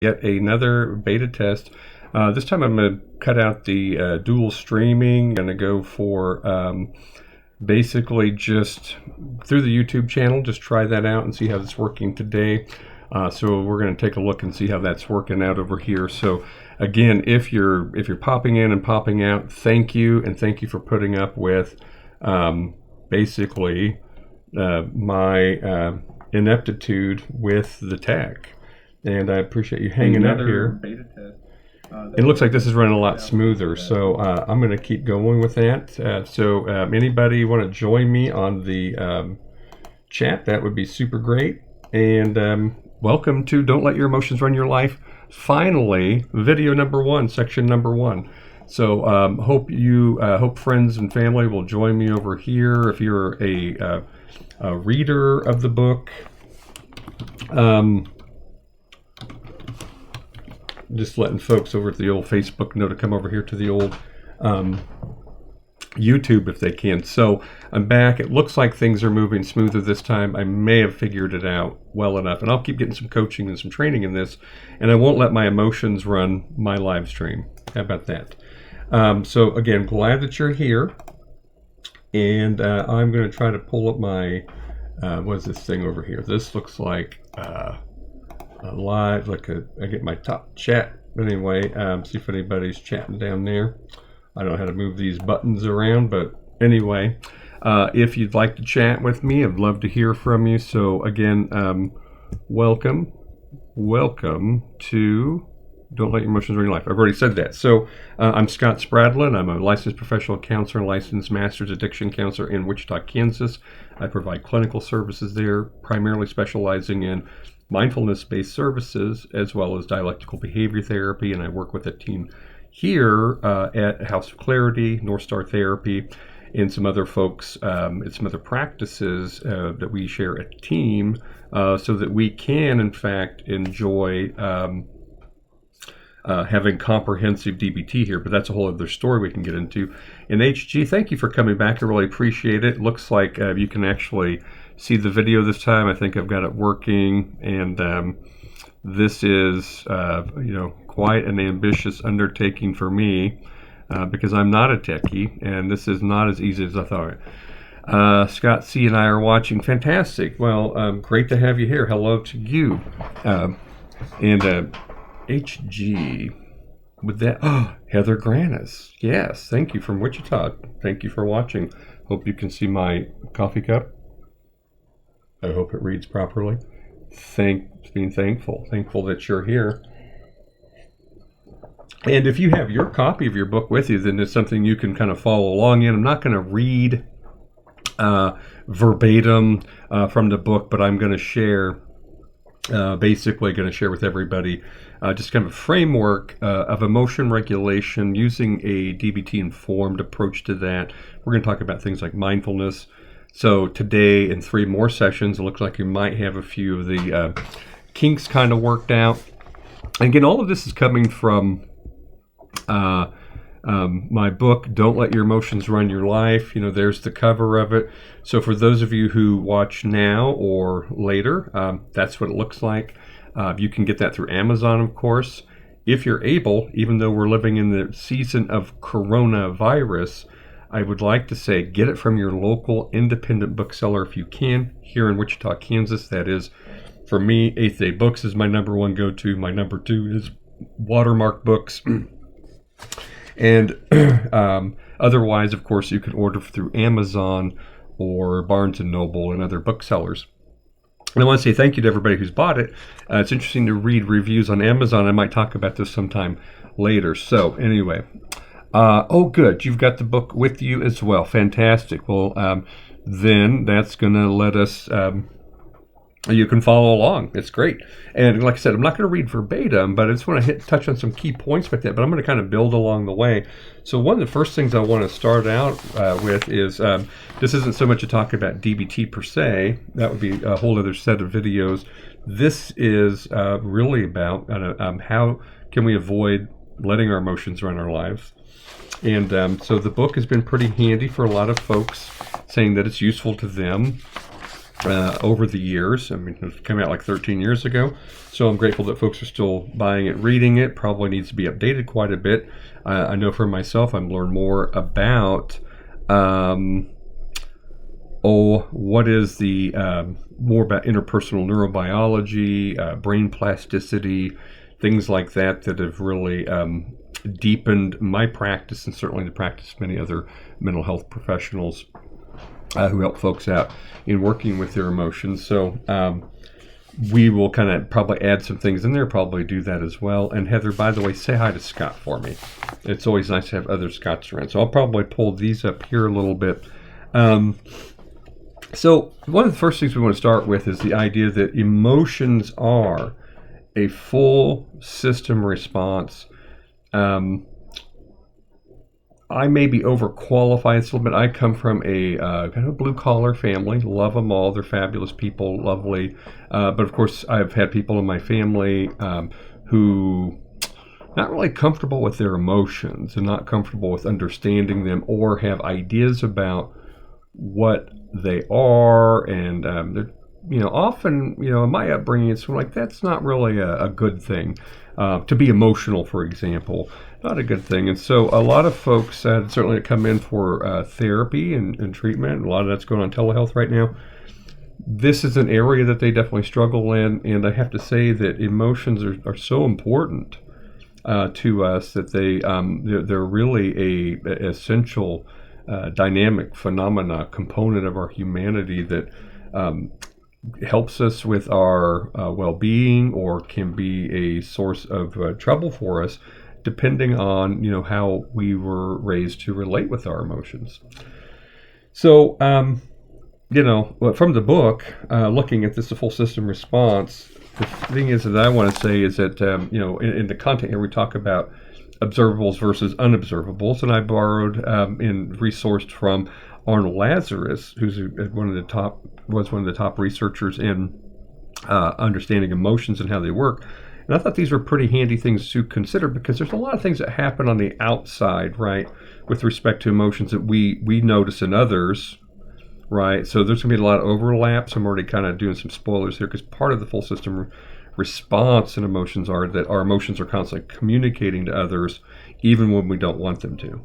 Yet another beta test. This time I'm going to cut out the dual streaming. I'm going to go for basically just through the YouTube channel, just try that out and see how it's working today. So we're going to take a look and see how that's working out over here. So again, if you're popping in and popping out, thank you, and thank you for putting up with basically my ineptitude with the tech. And I appreciate you hanging out here. Beta test. It looks like this is running a lot smoother, so I'm going to keep going with that. So anybody want to join me on the chat, that would be super great. And welcome to Don't Let Your Emotions Run Your Life. Finally, video number 1, section number 1. So hope friends and family will join me over here. If you're a reader of the book, just letting folks over at the old Facebook know to come over here to the old YouTube if they can. So I'm back. It looks like things are moving smoother this time. I may have figured it out well enough, and I'll keep getting some coaching and some training in this, and I won't let my emotions run my live stream. How about that? So again, glad that you're here, and I'm going to try to pull up my what is this thing over here? This looks like live, I get my top chat. But anyway, see if anybody's chatting down there. I don't know how to move these buttons around, but anyway, if you'd like to chat with me, I'd love to hear from you. So again, welcome to Don't Let Your Emotions Run Your Life. I've already said that. So I'm Scott Spradlin. I'm a licensed professional counselor and licensed master's addiction counselor in Wichita, Kansas. I provide clinical services there, primarily specializing in mindfulness-based services as well as dialectical behavior therapy, and I work with a team here at House of Clarity, North Star Therapy, and some other folks and some other practices that we share a team so that we can, in fact, enjoy having comprehensive DBT here, but that's a whole other story we can get into. And HG, thank you for coming back. I really appreciate it. Looks like you can actually see the video this time. I think I've got it working, and this is quite an ambitious undertaking for me because I'm not a techie, and this is not as easy as I thought. Scott C and I are watching. Fantastic. Well, great to have you here. Hello to you. And HG with that. Oh, Heather Granis. Yes, thank you from Wichita. Thank you for watching. Hope you can see my coffee cup. I hope it reads properly. Being thankful that you're here. And if you have your copy of your book with you, then it's something you can kind of follow along in. I'm not going to read verbatim from the book, but I'm going to share, basically going to share with everybody just kind of a framework of emotion regulation using a DBT-informed approach to that. We're going to talk about things like mindfulness. So today, in 3 more sessions, it looks like you might have a few of the kinks kind of worked out. And again, all of this is coming from my book, Don't Let Your Emotions Run Your Life. There's the cover of it. So for those of you who watch now or later, that's what it looks like. You can get that through Amazon, of course. If you're able, even though we're living in the season of coronavirus, I would like to say get it from your local independent bookseller if you can. Here in Wichita, Kansas, that is, for me, 8th Day Books is my number 1 go-to. My number 2 is Watermark Books. And otherwise, of course, you can order through Amazon or Barnes & Noble and other booksellers. And I want to say thank you to everybody who's bought it. It's interesting to read reviews on Amazon. I might talk about this sometime later. So anyway, oh good, you've got the book with you as well. Fantastic. Well, then that's going to let us, you can follow along. It's great. And like I said, I'm not going to read verbatim, but I just want to touch on some key points with that, but I'm going to kind of build along the way. So one of the first things I want to start out with is, this isn't so much a talk about DBT per se. That would be a whole other set of videos. This is really about how can we avoid letting our emotions run our lives. And so the book has been pretty handy for a lot of folks, saying that it's useful to them. over the years. I mean, it came out like 13 years ago, so I'm grateful that folks are still buying it, reading it. Probably needs to be updated quite a bit. I know for myself, I've learned more about what is the more about interpersonal neurobiology, brain plasticity, things like that have really deepened my practice, and certainly the practice of many other mental health professionals who help folks out in working with their emotions. So we will kind of probably add some things in there, probably do that as well. And Heather, by the way, say hi to Scott for me. It's always nice to have other Scotts around. So I'll probably pull these up here a little bit. So one of the first things we want to start with is the idea that emotions are a full system response. I may be overqualified a little bit. I come from a kind of blue collar family. Love them all. They're fabulous people, lovely. But of course, I've had people in my family who not really comfortable with their emotions and not comfortable with understanding them, or have ideas about what they are, and they're often in my upbringing, it's like that's not really a good thing. To be emotional, for example, not a good thing. And so a lot of folks certainly come in for therapy and treatment. A lot of that's going on telehealth right now. This is an area that they definitely struggle in, and I have to say that emotions are so important to us that they're really a essential dynamic phenomena component of our humanity that helps us with our well-being, or can be a source of trouble for us, depending on how we were raised to relate with our emotions. So from the book, looking at this, the full system response, the thing is that I want to say is that in the content here we talk about observables versus unobservables, and I borrowed and resourced from Arnold Lazarus, who's one of the top researchers in understanding emotions and how they work. And I thought these were pretty handy things to consider, because there's a lot of things that happen on the outside, right, with respect to emotions that we notice in others, right? So there's going to be a lot of overlaps. I'm already kind of doing some spoilers here, because part of the full system response and emotions are that our emotions are constantly communicating to others, even when we don't want them to.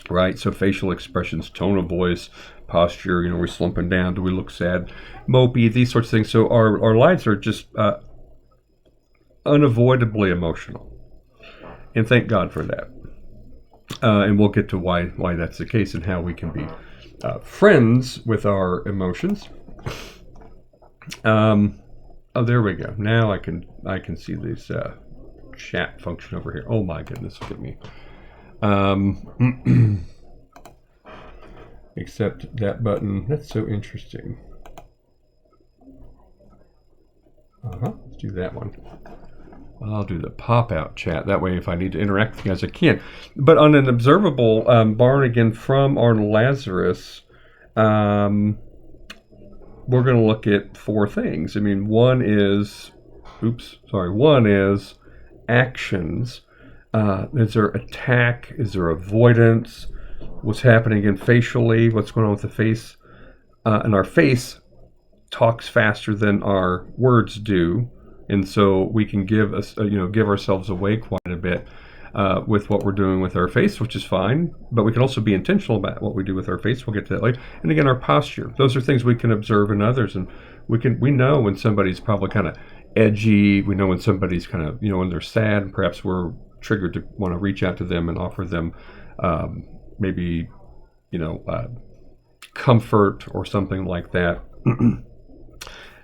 Right, so facial expressions, tone of voice, posture, we're slumping down, do we look sad, mopey, these sorts of things. So our lives are just unavoidably emotional, and thank God for that. And we'll get to why that's the case, and how we can be friends with our emotions. Oh, there we go. Now I can see this chat function over here. Oh my goodness, look at me. Except that button, that's so interesting. Let's do that one. I'll do the pop-out chat. That way, if I need to interact with you guys, I can. But on an observable, borrowed again from Arnold Lazarus, we're going to look at four things. I mean, one is actions. Is there attack? Is there avoidance? What's happening in facially? What's going on with the face? And our face talks faster than our words do, and so we can give ourselves away quite a bit with what we're doing with our face, which is fine. But we can also be intentional about what we do with our face. We'll get to that later. And again, our posture. Those are things we can observe in others, and we know when somebody's probably kind of edgy. We know when somebody's kind of when they're sad, and perhaps we're triggered to want to reach out to them and offer them maybe comfort or something like that.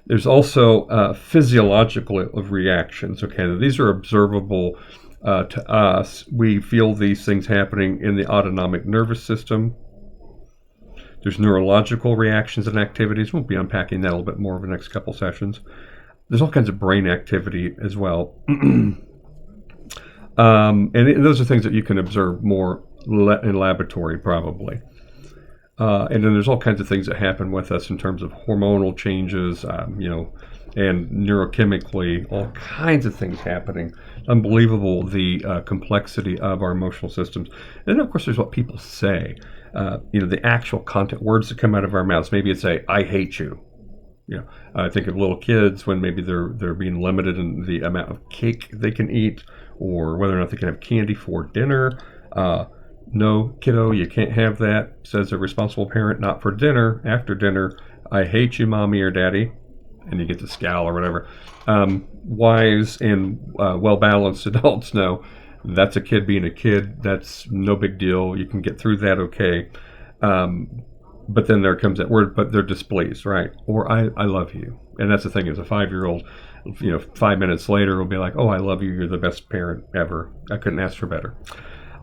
There's also physiological reactions. Okay, these are observable to us. We feel these things happening in the autonomic nervous system. There's neurological reactions and activities. We'll be unpacking that a little bit more over the next couple sessions. There's all kinds of brain activity as well. And those are things that you can observe more in laboratory, probably. And then there's all kinds of things that happen with us in terms of hormonal changes, and neurochemically, all kinds of things happening. Unbelievable, the complexity of our emotional systems. And then, of course, there's what people say. The actual content, words that come out of our mouths. Maybe it's I hate you. I think of little kids when maybe they're being limited in the amount of cake they can eat, or whether or not they can have candy for dinner. No, kiddo, you can't have that, says a responsible parent. Not for dinner. After dinner, I hate you, mommy or daddy, and you get the scowl or whatever. Wise and well-balanced adults know that's a kid being a kid. That's no big deal. You can get through that okay. But then there comes that word, but they're displeased, right? Or I love you. And that's the thing, is a 5-year-old, 5 minutes later will be like, oh, I love you. You're the best parent ever. I couldn't ask for better.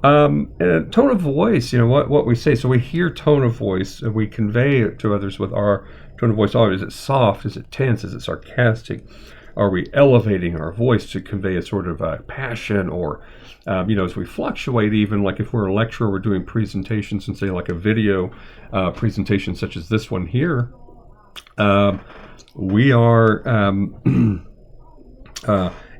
And tone of voice, what we say. So we hear tone of voice and we convey it to others with our tone of voice. Oh, is it soft? Is it tense? Is it sarcastic? Are we elevating our voice to convey a sort of passion? Or, as we fluctuate, even like if we're a lecturer, we're doing presentations and say like a video presentation such as this one here, we are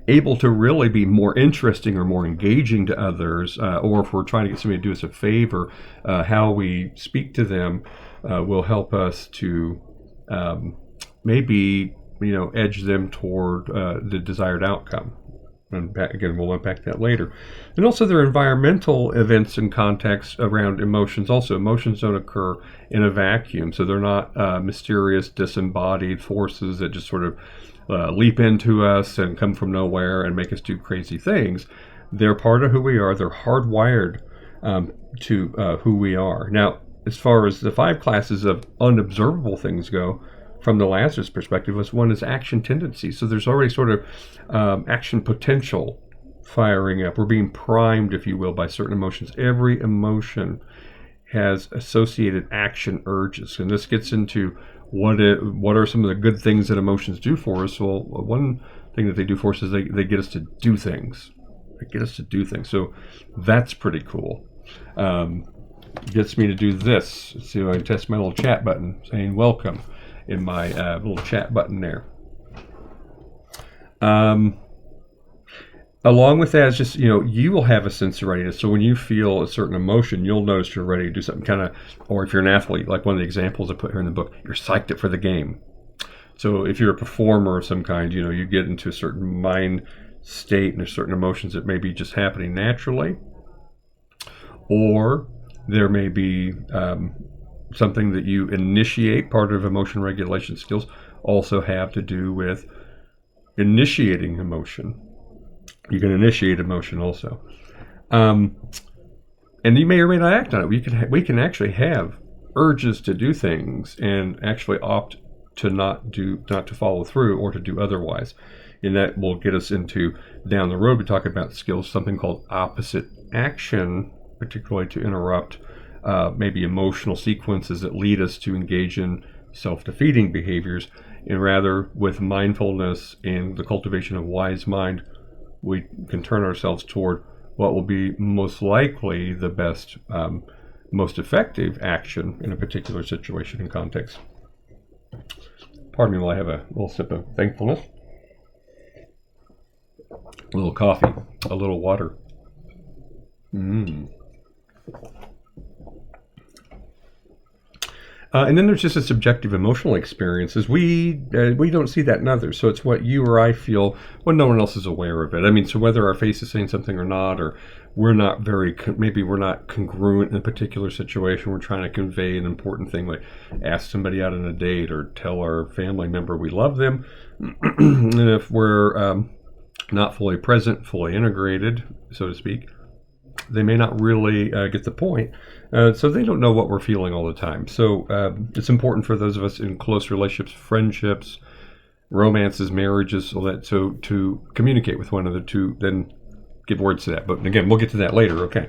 able to really be more interesting or more engaging to others, or if we're trying to get somebody to do us a favor, how we speak to them will help us to maybe edge them toward the desired outcome. And again, we'll unpack that later. And also, there are environmental events and contexts around emotions. Also, emotions don't occur in a vacuum, so they're not mysterious, disembodied forces that just sort of leap into us and come from nowhere and make us do crazy things. They're part of who we are. They're hardwired to who we are. Now, as far as the 5 classes of unobservable things go, from the Lazarus perspective, one is action tendency. So there's already sort of action potential firing up. We're being primed, if you will, by certain emotions. Every emotion has associated action urges, and this gets into what are some of the good things that emotions do for us. Well, one thing that they do for us is they get us to do things. They get us to do things. So that's pretty cool. Gets me to do this. So I test my little chat button saying welcome in my little chat button there. Along with that, it's just, you will have a sense of readiness. So when you feel a certain emotion, you'll notice you're ready to do something or if you're an athlete, like one of the examples I put here in the book, you're psyched up for the game. So if you're a performer of some kind, you get into a certain mind state and there's certain emotions that may be just happening naturally. Or there may be something that you initiate. Part of emotion regulation skills also have to do with initiating emotion. You can initiate emotion also, and you may or may not act on it. We can actually have urges to do things and actually opt to not to follow through or to do otherwise, and that will get us into down the road. We talk about skills, something called opposite action, particularly to interrupt maybe emotional sequences that lead us to engage in self-defeating behaviors, and rather with mindfulness and the cultivation of wise mind, we can turn ourselves toward what will be most likely the best, most effective action in a particular situation and context. Pardon me while I have a little sip of thankfulness. A little coffee, a little water. And then there's just a subjective emotional experiences. We don't see that in others. So it's what you or I feel when no one else is aware of it. I mean, so whether our face is saying something or not, or maybe we're not congruent in a particular situation. We're trying to convey an important thing, like ask somebody out on a date or tell our family member we love them. And if we're not fully present, fully integrated, so to speak, they may not really get the point. So they don't know what we're feeling all the time. So it's important for those of us in close relationships, friendships, romances, marriages, all that, so to communicate with one another, to then give words to that. But again, we'll get to that later. Okay.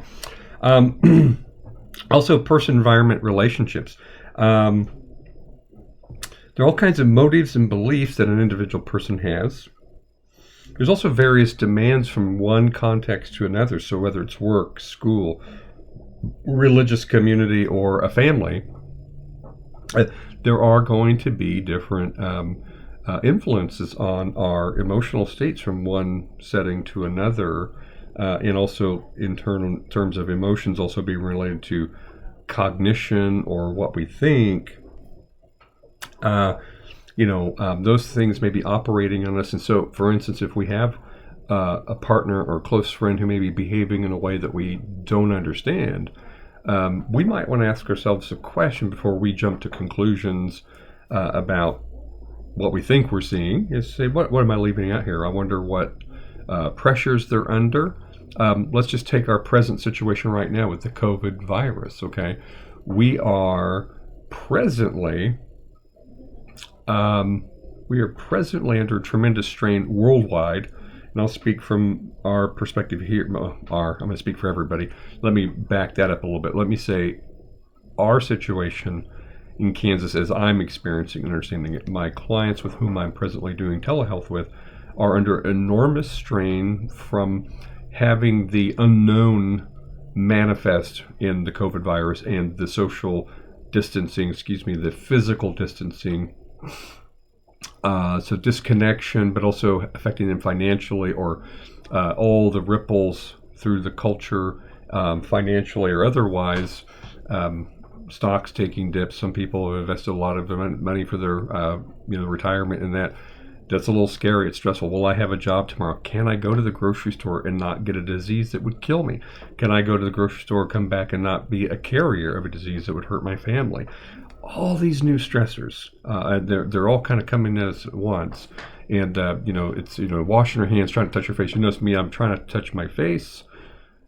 Also, person-environment relationships. There are all kinds of motives and beliefs that an individual person has. There's also various demands from one context to another. So whether it's work, school, religious community, or a family, there are going to be different influences on our emotional states from one setting to another, and also in terms of emotions also being related to cognition or what we think. those things may be operating on us. And so, for instance, if we have a partner or a close friend who may be behaving in a way that we don't understand, we might want to ask ourselves a question before we jump to conclusions about what we think we're seeing. Is say, what am I leaving out here? I wonder what pressures they're under. Let's just take our present situation right now with the COVID virus. Okay, we are presently under tremendous strain worldwide. And I'll speak from our perspective here. I'm going to speak for everybody. Let me back that up a little bit. Let me say our situation in Kansas, as I'm experiencing and understanding it, my clients with whom I'm presently doing telehealth with are under enormous strain from having the unknown manifest in the COVID virus and the social distancing, the physical distancing. So disconnection, but also affecting them financially, or all the ripples through the culture, financially or otherwise. Stocks taking dips. Some people have invested a lot of their money for their retirement, and that's a little scary. It's stressful. Will I have a job tomorrow? Can I go to the grocery store and not get a disease that would kill me? Can I go to the grocery store, come back, and not be a carrier of a disease that would hurt my family? All these new stressors, they're all kind of coming at us at once. And, it's, washing your hands, trying to touch your face. You notice me, I'm trying to touch my face.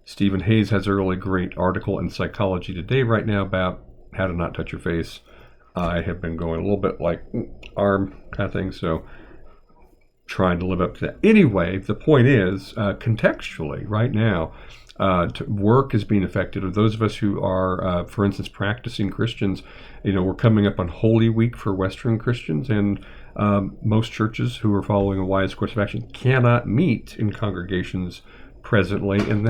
Stephen Hayes has a really great article in Psychology Today right now about how to not touch your face. I have been going a little bit like arm kind of thing, so trying to live up to that. Anyway, the point is, contextually, right now, work is being affected. Or those of us who are, for instance, practicing Christians, we're coming up on Holy Week for Western Christians, and most churches who are following a wise course of action cannot meet in congregations presently, and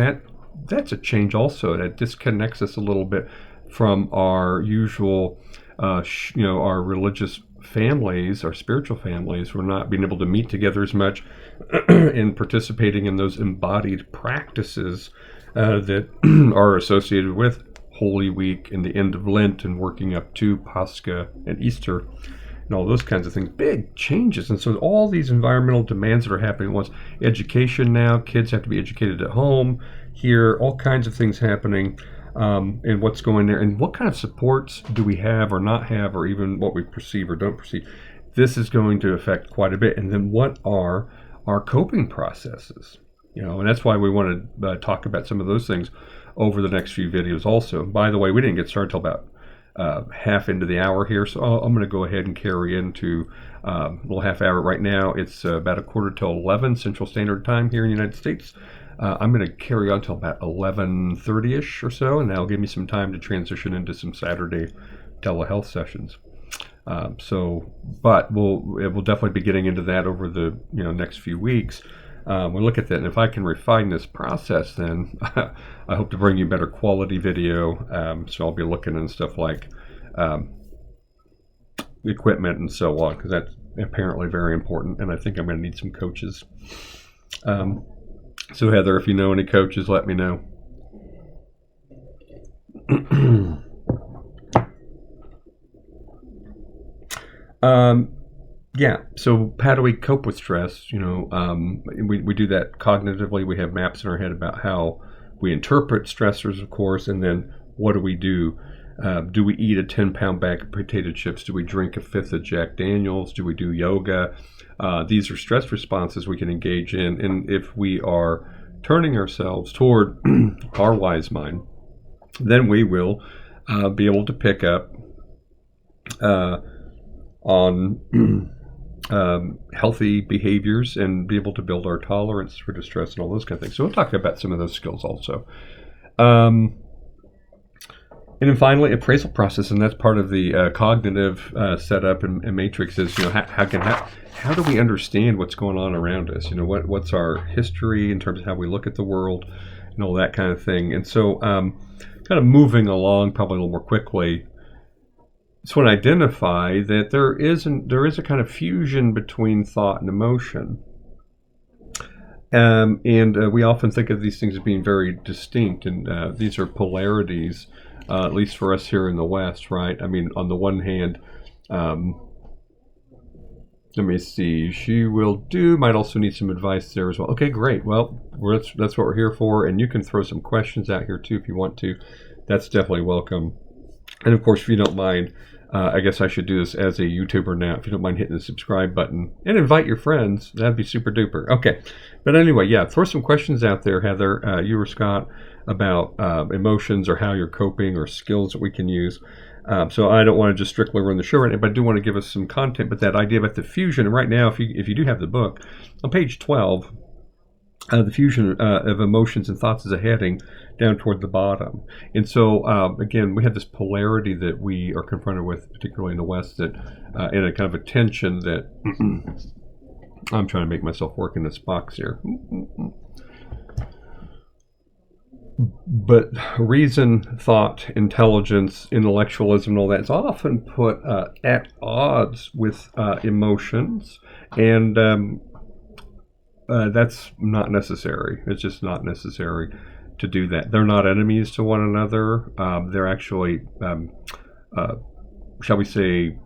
that's a change also. That disconnects us a little bit from our usual, our religious families, our spiritual families. We're not being able to meet together as much and participating in those embodied practices that are associated with Holy Week and the end of Lent and working up to Pascha and Easter and all those kinds of things. Big changes. And so all these environmental demands that are happening at once. Education now, kids have to be educated at home. Here, all kinds of things happening. And what's going there, and what kind of supports do we have or not have, or even what we perceive or don't perceive. This is going to affect quite a bit. And then what are our coping processes? And that's why we want to talk about some of those things over the next few videos also. By the way, we didn't get started till about half into the hour here, so I'm going to go ahead and carry into a little half hour. Right now, it's about 10:45 Central Standard Time here in the United States. I'm going to carry on till about 11:30ish or so, and that'll give me some time to transition into some Saturday telehealth sessions. But we'll definitely be getting into that over the next few weeks. We'll look at that, and if I can refine this process, then I hope to bring you better quality video. So I'll be looking at stuff like equipment and so on, because that's apparently very important, and I think I'm going to need some coaches. So Heather, if you know any coaches, let me know. So how do we cope with stress? We do that cognitively. We have maps in our head about how we interpret stressors, of course, and then what do we do? Do we eat a 10-pound bag of potato chips? Do we drink a fifth of Jack Daniels? Do we do yoga? These are stress responses we can engage in. And if we are turning ourselves toward our wise mind, then we will be able to pick up on healthy behaviors and be able to build our tolerance for distress and all those kind of things. So we'll talk about some of those skills also. And then finally, appraisal process, and that's part of the cognitive setup and matrix is, how do we understand what's going on around us? What's our history in terms of how we look at the world and all that kind of thing. And so kind of moving along probably a little more quickly, just want to identify that there is a kind of fusion between thought and emotion. And we often think of these things as being very distinct, and these are polarities, at least for us here in the West, right? I mean, on the one hand, Let me see. She will do. Might also need some advice there as well. Okay, great. Well, that's what we're here for. And you can throw some questions out here too if you want to. That's definitely welcome. And of course, if you don't mind, I guess I should do this as a YouTuber now. If you don't mind hitting the subscribe button and invite your friends, that'd be super duper. Okay. But anyway, yeah, throw some questions out there, Heather, you or Scott, about emotions or how you're coping or skills that we can use. So I don't want to just strictly run the show right now, but I do want to give us some content. But that idea about the fusion, and right now, if you do have the book, on page 12, the fusion of emotions and thoughts is a heading down toward the bottom. And so, again, we have this polarity that we are confronted with, particularly in the West, that in a kind of a tension that I'm trying to make myself work in this box here. But reason, thought, intelligence, intellectualism, and all that is often put at odds with emotions, and that's not necessary. It's just not necessary to do that. They're not enemies to one another. They're actually, shall we say,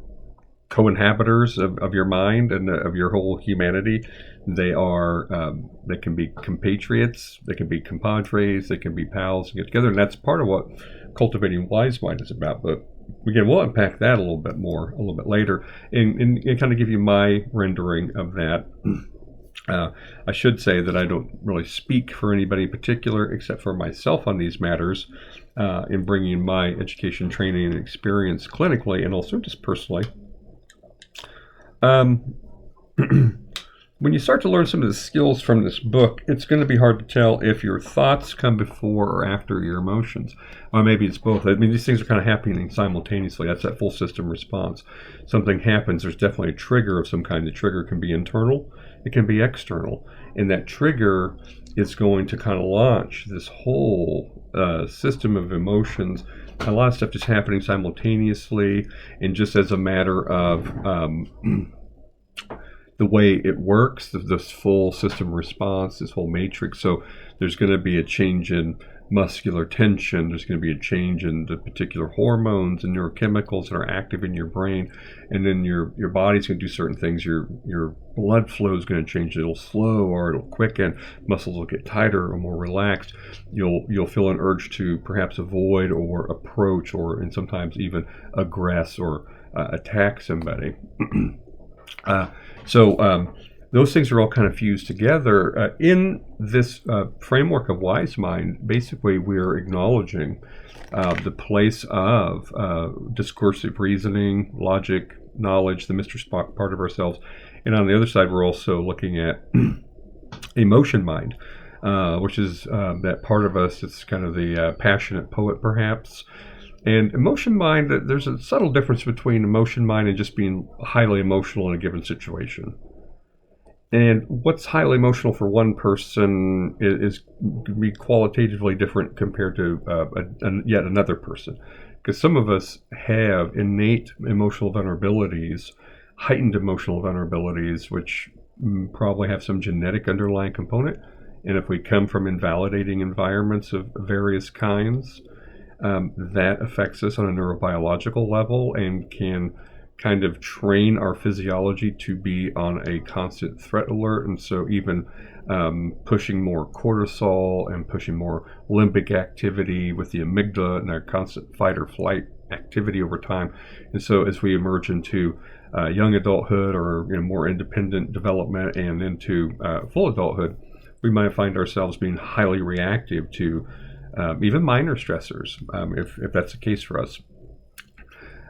co-inhabitors of your mind and of your whole humanity. They are, they can be compatriots, they can be compadres, they can be pals and get together. And that's part of what cultivating wise mind is about. But again, we'll unpack that a little bit more a little bit later and kind of give you my rendering of that. I should say that I don't really speak for anybody in particular except for myself on these matters in bringing my education, training, and experience clinically and also just personally. When you start to learn some of the skills from this book, it's going to be hard to tell if your thoughts come before or after your emotions. Or maybe it's both. I mean, these things are kind of happening simultaneously. That's that full system response. Something happens, there's definitely a trigger of some kind. The trigger can be internal, it can be external. And that trigger is going to kind of launch this whole system of emotions. A lot of stuff just happening simultaneously and just as a matter of the way it works, this full system response, this whole matrix. So there's going to be a change in muscular tension. There's going to be a change in the particular hormones and neurochemicals that are active in your brain. And then your body's going to do certain things. Your blood flow is going to change. It'll slow or it'll quicken. Muscles will get tighter or more relaxed. You'll feel an urge to perhaps avoid or approach or and sometimes even aggress or attack somebody. So those things are all kind of fused together. In this framework of wise mind, basically we're acknowledging the place of discursive reasoning, logic, knowledge, the Mr. Spock part of ourselves. And on the other side, we're also looking at emotion mind, which is that part of us that's kind of the passionate poet, perhaps. And emotion mind, there's a subtle difference between emotion mind and just being highly emotional in a given situation. And what's highly emotional for one person is be qualitatively different compared to yet another person. Because some of us have innate emotional vulnerabilities, heightened emotional vulnerabilities, which probably have some genetic underlying component. And if we come from invalidating environments of various kinds, that affects us on a neurobiological level and can kind of train our physiology to be on a constant threat alert. And so even pushing more cortisol and pushing more limbic activity with the amygdala and our constant fight or flight activity over time. And so as we emerge into young adulthood or more independent development and into full adulthood, we might find ourselves being highly reactive to even minor stressors, if that's the case for us.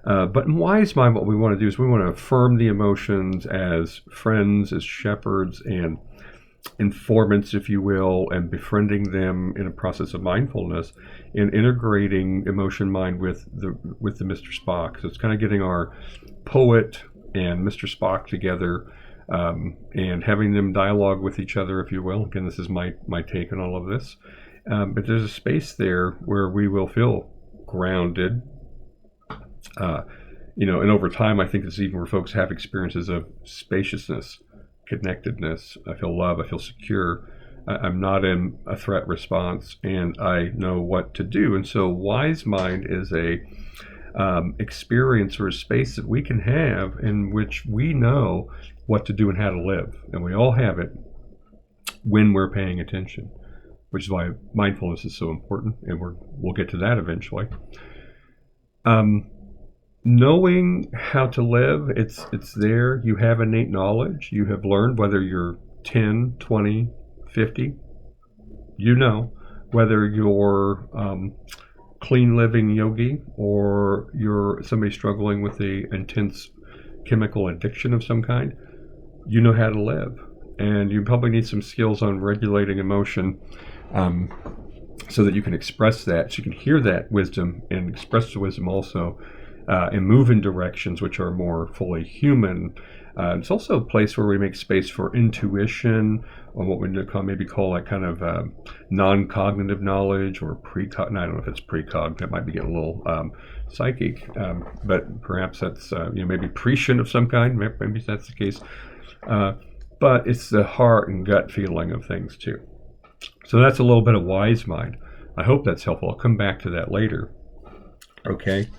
But in wise mind, what we want to do is we want to affirm the emotions as friends, as shepherds, and informants, if you will, and befriending them in a process of mindfulness and integrating emotion mind with the Mr. Spock. So it's kind of getting our poet and Mr. Spock together and having them dialogue with each other, if you will. Again, this is my take on all of this. But there's a space there where we will feel grounded. And over time, I think it's even where folks have experiences of spaciousness, connectedness. I feel love, I feel secure. I'm not in a threat response, and I know what to do. And so wise mind is a experience or a space that we can have in which we know what to do and how to live. And we all have it when we're paying attention, which is why mindfulness is so important. And we'll get to that eventually. Knowing how to live, it's there. You have innate knowledge. You have learned, whether you're 10, 20, 50, you know, whether you're clean living yogi or you're somebody struggling with a intense chemical addiction of some kind, you know how to live. And you probably need some skills on regulating emotion so that you can express that, so you can hear that wisdom and express the wisdom also, and move in directions which are more fully human. It's also a place where we make space for intuition, or what we maybe call like kind of non-cognitive knowledge, or precog. I don't know if it's precog. That might be getting a little psychic, but perhaps that's maybe prescient of some kind. Maybe that's the case. But it's the heart and gut feeling of things too. So that's a little bit of wise mind. I hope that's helpful. I'll come back to that later. Okay.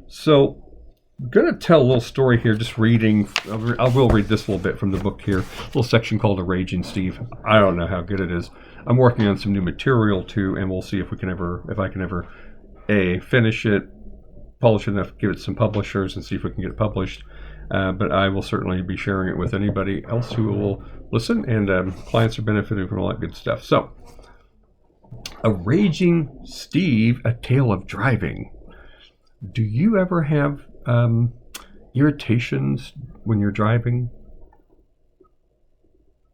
So I'm going to tell a little story here, just reading. I will read this little bit from the book here, a little section called A Raging Steve. I don't know how good it is. I'm working on some new material too, and we'll see if I can ever finish it, polish it enough, give it some publishers, and see if we can get it published. But I will certainly be sharing it with anybody else who will listen, and clients are benefiting from all that good stuff. So, A Raging Steve, A Tale of Driving. Do you ever have irritations when you're driving?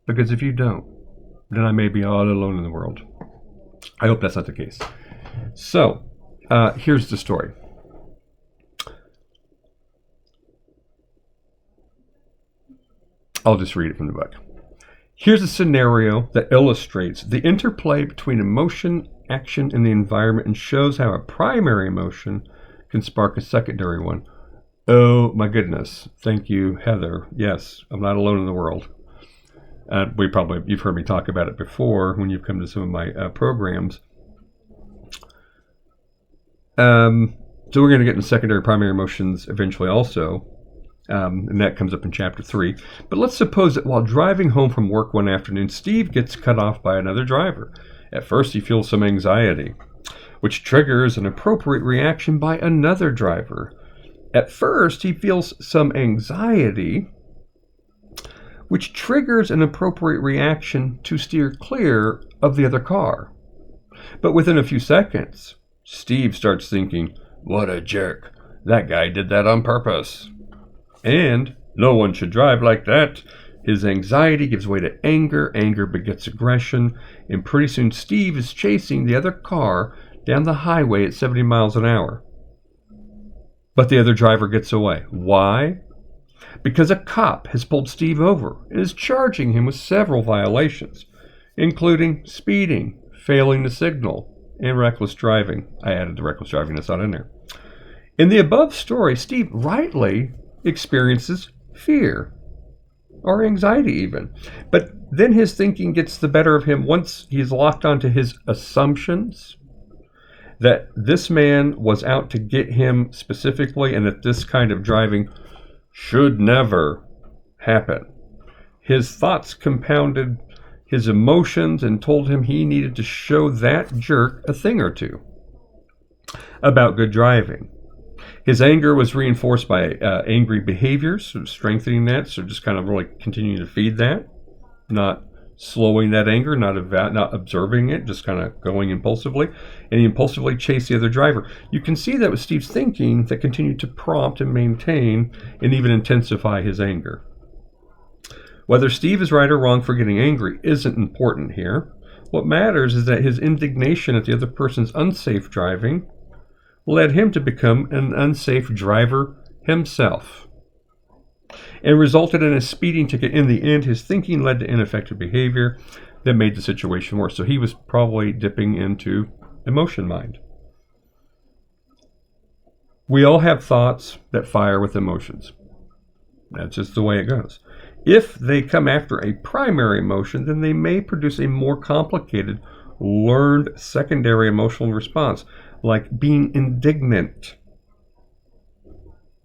Because if you don't, then I may be all alone in the world. I hope that's not the case. So, here's the story. I'll just read it from the book. Here's a scenario that illustrates the interplay between emotion, action, and the environment, and shows how a primary emotion can spark a secondary one. Oh my goodness. Thank you, Heather. Yes, I'm not alone in the world. You've heard me talk about it before when you've come to some of my programs. So we're going to get into secondary primary emotions eventually also. And that comes up in chapter 3. But let's suppose that while driving home from work one afternoon, Steve gets cut off by another driver. At first, he feels some anxiety, which triggers an appropriate reaction by another driver. At first, he feels some anxiety, which triggers an appropriate reaction to steer clear of the other car. But within a few seconds, Steve starts thinking, "What a jerk. That guy did that on purpose. And no one should drive like that." His anxiety gives way to anger. Anger begets aggression. And pretty soon Steve is chasing the other car down the highway at 70 miles an hour. But the other driver gets away. Why? Because a cop has pulled Steve over and is charging him with several violations, including speeding, failing to signal, and reckless driving. I added the reckless driving, that's not in there. In the above story, Steve rightly experiences fear or anxiety even. But then his thinking gets the better of him once he's locked onto his assumptions that this man was out to get him specifically, and that this kind of driving should never happen. His thoughts compounded his emotions and told him he needed to show that jerk a thing or two about good driving. His anger was reinforced by angry behaviors, so strengthening that, so just kind of really continuing to feed that, not slowing that anger, not observing it, just kind of going impulsively. And he impulsively chased the other driver. You can see that with Steve's thinking that continued to prompt and maintain and even intensify his anger. Whether Steve is right or wrong for getting angry isn't important here. What matters is that his indignation at the other person's unsafe driving led him to become an unsafe driver himself, and resulted in a speeding ticket. In the end, his thinking led to ineffective behavior that made the situation worse. So he was probably dipping into emotion mind. We all have thoughts that fire with emotions. That's just the way it goes. If they come after a primary emotion, then they may produce a more complicated, learned secondary emotional response, like being indignant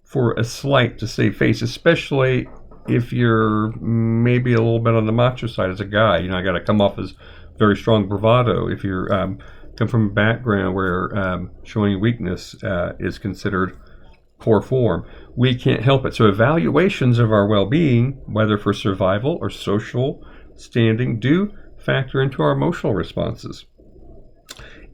for a slight to save face, especially if you're maybe a little bit on the macho side as a guy, I got to come off as very strong bravado. If you're come from a background where showing weakness is considered poor form, we can't help it. So evaluations of our well-being, whether for survival or social standing, do factor into our emotional responses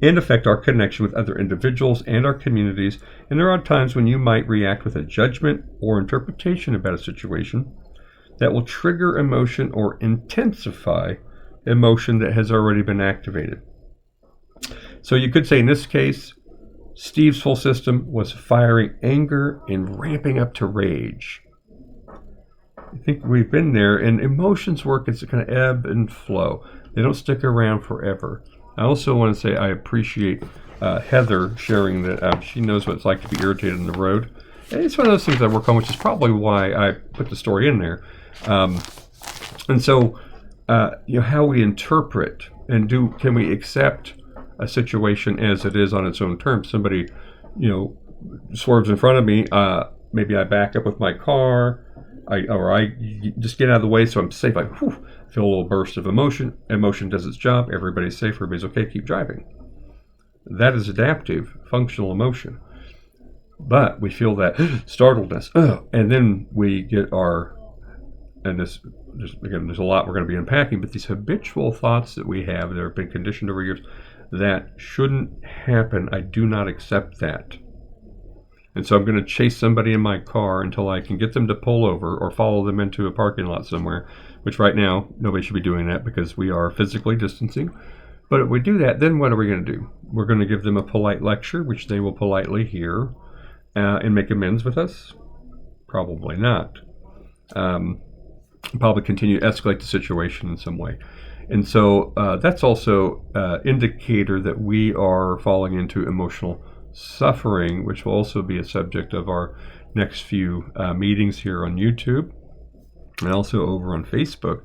and affect our connection with other individuals and our communities. And there are times when you might react with a judgment or interpretation about a situation that will trigger emotion or intensify emotion that has already been activated. So you could say in this case, Steve's full system was firing anger and ramping up to rage. I think we've been there, and emotions work as a kind of ebb and flow. They don't stick around forever. I also want to say I appreciate Heather sharing that she knows what it's like to be irritated on the road. And it's one of those things I work on, which is probably why I put the story in there. And so, how we interpret and can we accept a situation as it is on its own terms? Somebody, swerves in front of me. Maybe I back up with my car, I just get out of the way so I'm safe. I feel a little burst of emotion. Emotion does its job. Everybody's safe. Everybody's okay. Keep driving. That is adaptive, functional emotion. But we feel that startledness, and then we get there's a lot we're going to be unpacking, but these habitual thoughts that we have that have been conditioned over years, that shouldn't happen. I do not accept that. And so I'm going to chase somebody in my car until I can get them to pull over or follow them into a parking lot somewhere, which right now, nobody should be doing that because we are physically distancing. But if we do that, then what are we going to do? We're going to give them a polite lecture, which they will politely hear and make amends with us? Probably not. Probably continue to escalate the situation in some way. And so that's also an indicator that we are falling into emotional suffering, which will also be a subject of our next few meetings here on YouTube and also over on Facebook.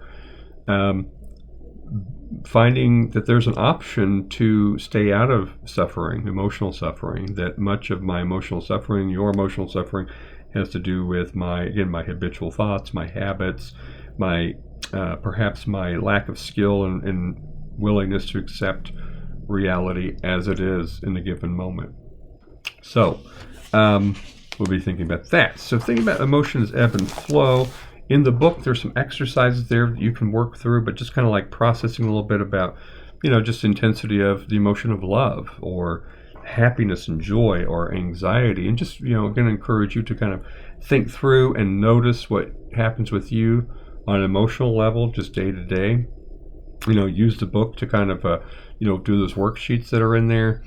Finding that there's an option to stay out of suffering, emotional suffering, that much of my emotional suffering, your emotional suffering, has to do with my habitual thoughts, my habits, perhaps my lack of skill and willingness to accept reality as it is in a given moment. So we'll be thinking about that. So thinking about emotions ebb and flow. In the book, there's some exercises there that you can work through, but just kind of like processing a little bit about, just intensity of the emotion of love or happiness and joy or anxiety. And just, going to encourage you to kind of think through and notice what happens with you on an emotional level, just day to day. Use the book to kind of, do those worksheets that are in there.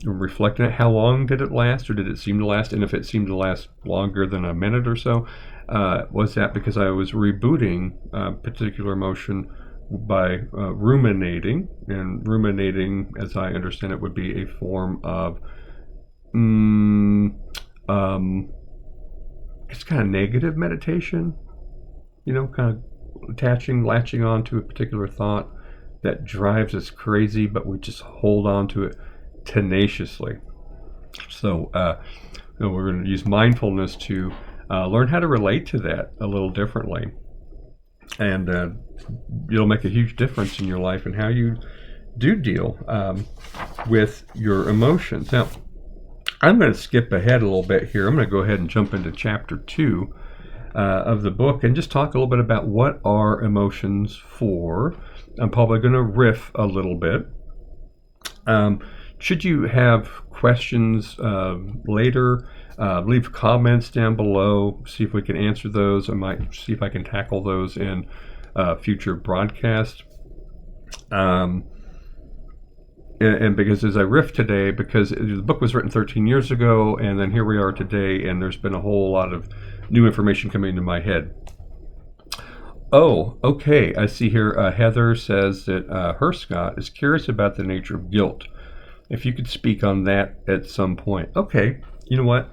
Reflect on it. How long did it last, or did it seem to last? And if it seemed to last longer than a minute or so, was that because I was rebooting a particular emotion by ruminating? And ruminating, as I understand it, would be a form of it's kind of negative meditation. Kind of latching on to a particular thought that drives us crazy, but we just hold on to it tenaciously. So we're going to use mindfulness to learn how to relate to that a little differently, and it'll make a huge difference in your life and how you do deal with your emotions. Now, I'm going to skip ahead a little bit here. I'm going to go ahead and jump into chapter 2 of the book and just talk a little bit about what are emotions for. I'm probably going to riff a little bit. Should you have questions later, leave comments down below, see if we can answer those. I might see if I can tackle those in future broadcasts. And because as I riff today, because the book was written 13 years ago, and then here we are today, and there's been a whole lot of new information coming into my head. Oh, okay. I see here Heather says that Scott is curious about the nature of guilt. If you could speak on that at some point. Okay, you know what?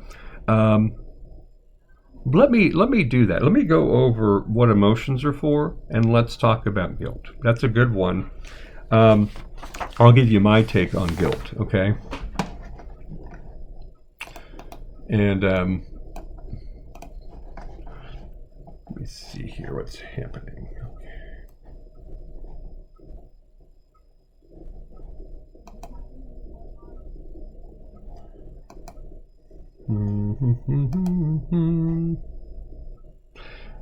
Let me do that. Let me go over what emotions are for, and let's talk about guilt. That's a good one. I'll give you my take on guilt, okay? And let me here what's happening.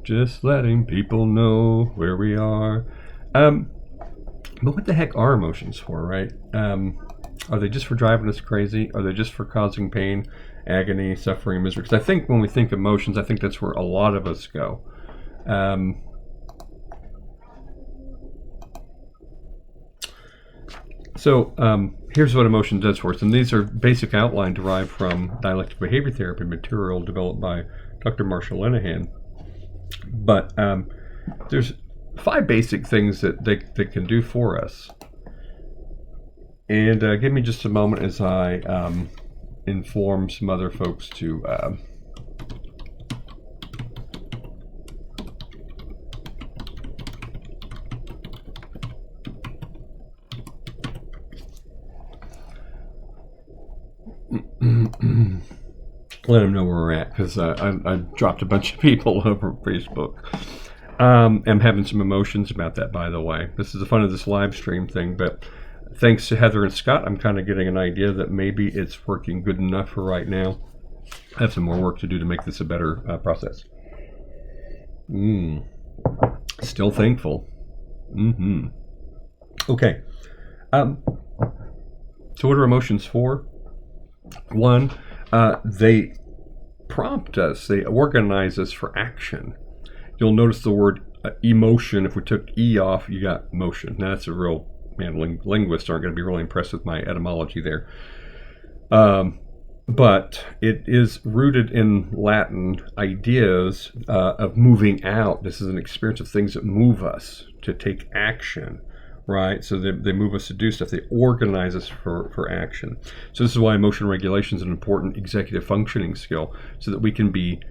Just letting people know where we are. But what the heck are emotions for, right? Are they just for driving us crazy? Are they just for causing pain, agony, suffering, misery? Because I think when we think emotions, I think that's where a lot of us go. Here's what emotion does for us. And these are basic outline derived from dialectical behavior therapy material developed by Dr. Marshall Linehan. But there's 5 basic things that they can do for us. And give me just a moment as I inform some other folks to let them know where we're at, because I dropped a bunch of people over Facebook. I'm having some emotions about that, by the way. This is the fun of this live stream thing, but thanks to Heather and Scott, I'm kind of getting an idea that maybe it's working good enough for right now. I have some more work to do to make this a better process. Still thankful. Okay. So what are emotions for? One, they prompt us, they organize us for action. You'll notice the word emotion. If we took E off, you got motion. Now that's a real, linguists aren't going to be really impressed with my etymology there. But it is rooted in Latin ideas of moving out. This is an experience of things that move us to take action. Right, so they move us to do stuff. They organize us for action. So this is why emotion regulation is an important executive functioning skill, so that we can be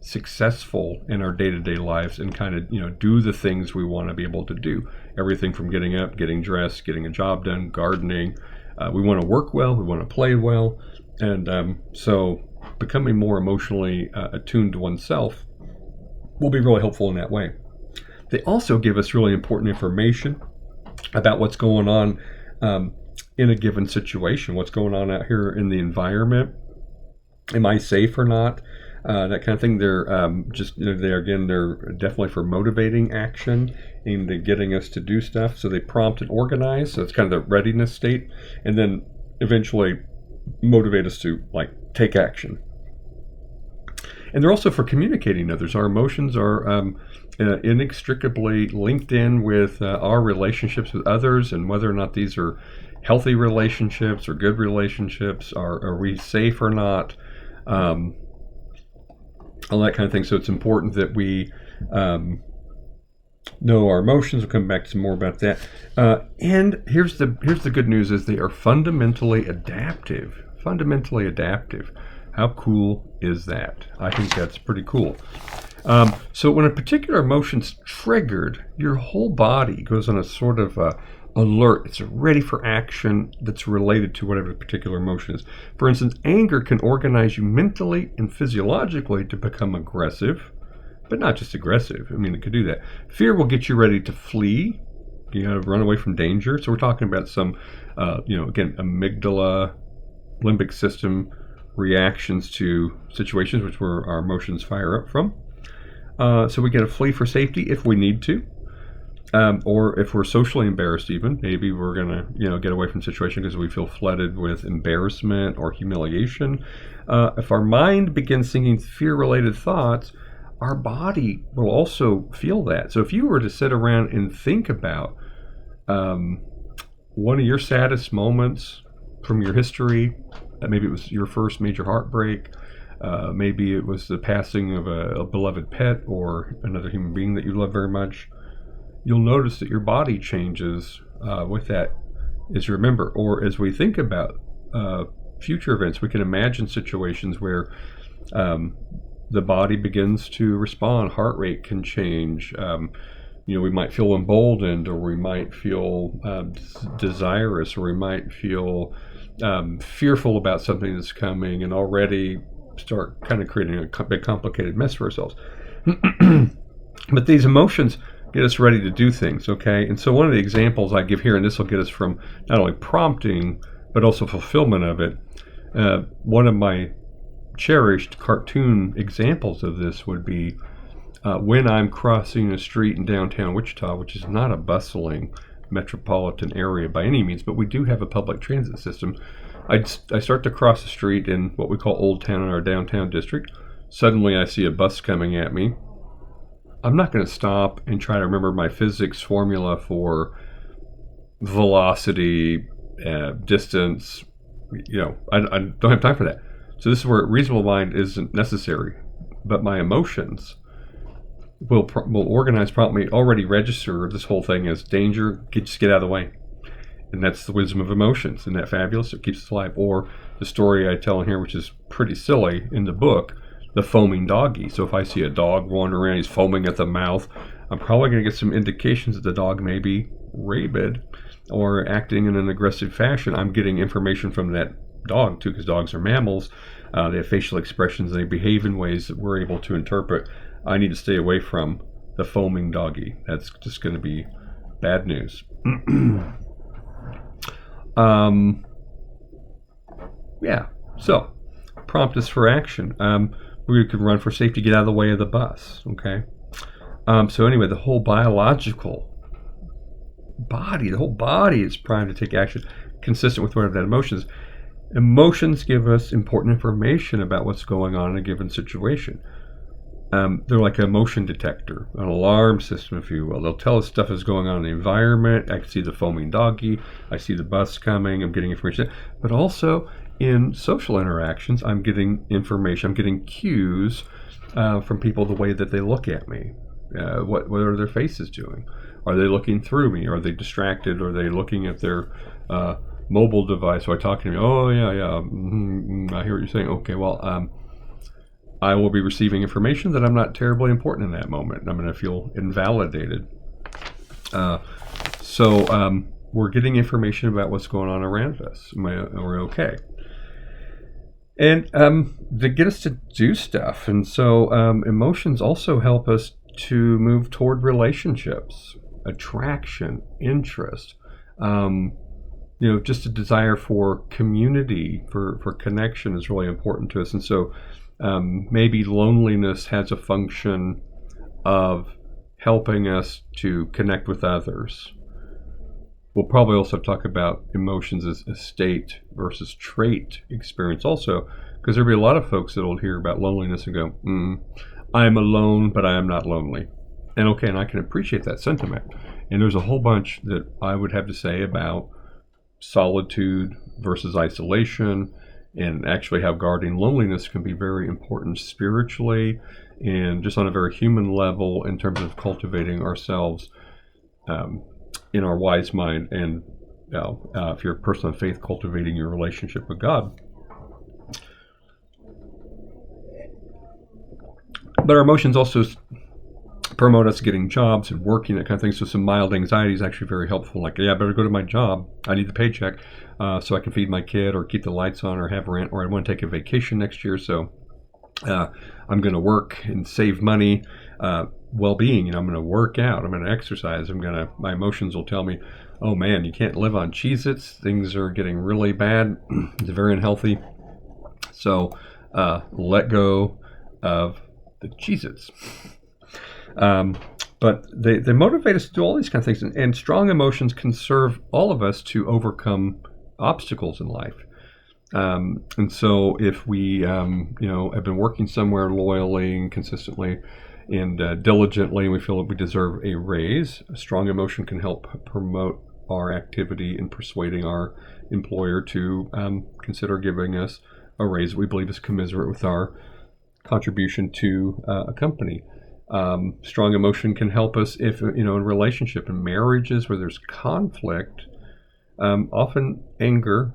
successful in our day-to-day lives and kind of do the things we want to be able to do. Everything from getting up, getting dressed, getting a job done, gardening. We want to work well. We want to play well, and so becoming more emotionally attuned to oneself will be really helpful in that way. They also give us really important information about what's going on in a given situation, what's going on out here in the environment. Am I safe or not? That kind of thing. They're they're definitely for motivating action, aimed at getting us to do stuff. So they prompt and organize. So it's kind of the readiness state, and then eventually motivate us to take action. And they're also for communicating others. Our emotions are inextricably linked in with our relationships with others, and whether or not these are healthy relationships or good relationships, are we safe or not, all that kind of thing. So it's important that we know our emotions. We'll come back to some more about that. And here's the good news: is they are fundamentally adaptive. Fundamentally adaptive. How cool is that? I think that's pretty cool. So when a particular emotion's triggered, your whole body goes on a sort of alert. It's ready for action that's related to whatever the particular emotion is. For instance, anger can organize you mentally and physiologically to become aggressive, but not just aggressive. It could do that. Fear will get you ready to flee. You got to run away from danger. So we're talking about some, again, amygdala, limbic system reactions to situations, which where our emotions fire up from. So we get to flee for safety if we need to, or if we're socially embarrassed. Even maybe we're gonna get away from the situation because we feel flooded with embarrassment or humiliation. If our mind begins thinking fear-related thoughts, our body will also feel that. So if you were to sit around and think about one of your saddest moments from your history, maybe it was your first major heartbreak, maybe it was the passing of a beloved pet or another human being that you love very much, you'll notice that your body changes with that as you remember. Or as we think about future events, we can imagine situations where the body begins to respond. Heart rate can change. We might feel emboldened, or we might feel desirous, or we might feel fearful about something that's coming, and already start kind of creating a big complicated mess for ourselves. But these emotions get us ready to do things, okay? And so one of the examples I give here, and this will get us from not only prompting, but also fulfillment of it. One of my cherished cartoon examples of this would be when I'm crossing a street in downtown Wichita, which is not a bustling metropolitan area by any means, but we do have a public transit system. I start to cross the street in what we call Old Town in our downtown district. Suddenly I see a bus coming at me. I'm not going to stop and try to remember my physics formula for velocity, distance. I don't have time for that. So this is where reasonable mind isn't necessary, but my emotions will organize promptly, already register this whole thing as danger. Just get out of the way. And that's the wisdom of emotions. Isn't that fabulous? It keeps us alive. Or the story I tell in here, which is pretty silly in the book, the foaming doggy. So if I see a dog wandering around, he's foaming at the mouth, I'm probably going to get some indications that the dog may be rabid or acting in an aggressive fashion. I'm getting information from that dog too, because dogs are mammals. They have facial expressions. They behave in ways that we're able to interpret. I need to stay away from the foaming doggy. That's just going to be bad news. Yeah. So, prompt us for action. We could run for safety, get out of the way of the bus. Okay. So anyway, the whole biological body, the whole body is primed to take action, consistent with whatever that emotion is. Emotions give us important information about what's going on in a given situation. They're like a motion detector, an alarm system, if you will. They'll tell us stuff is going on in the environment. I can see the foaming doggy. I see the bus coming. I'm getting information. But also in social interactions, I'm getting information. I'm getting cues from people, the way that they look at me. What are their faces doing? Are they looking through me? Are they distracted? Are they looking at their mobile device? Are I talking to me? Oh, yeah. I hear what you're saying. Okay, well, I will be receiving information that I'm not terribly important in that moment. And I'm going to feel invalidated. So we're getting information about what's going on around us. Are we okay? And to get us to do stuff. And so emotions also help us to move toward relationships, attraction, interest, just a desire for community, for connection is really important to us. And so maybe loneliness has a function of helping us to connect with others. We'll probably also talk about emotions as a state versus trait experience also, because there'll be a lot of folks that will hear about loneliness and go, I'm alone, but I am not lonely. And okay, and I can appreciate that sentiment. And there's a whole bunch that I would have to say about solitude versus isolation, and actually how guarding loneliness can be very important spiritually and just on a very human level in terms of cultivating ourselves in our wise mind, and if you're a person of faith, cultivating your relationship with God. But our emotions also promote us getting jobs and working, that kind of thing. So some mild anxiety is actually very helpful. Like, I better go to my job. I need the paycheck so I can feed my kid or keep the lights on or have rent, or I want to take a vacation next year. So I'm going to work and save money. Well-being, I'm going to work out. I'm going to exercise. My emotions will tell me, oh man, you can't live on Cheez-Its. Things are getting really bad. It's very unhealthy. So let go of the Cheez-Its. But they motivate us to do all these kind of things, and strong emotions can serve all of us to overcome obstacles in life. And so if we, have been working somewhere loyally and consistently and diligently, and we feel that we deserve a raise, a strong emotion can help promote our activity in persuading our employer to consider giving us a raise that we believe is commensurate with our contribution to a company. Strong emotion can help us if, in relationship and marriages where there's conflict, often anger,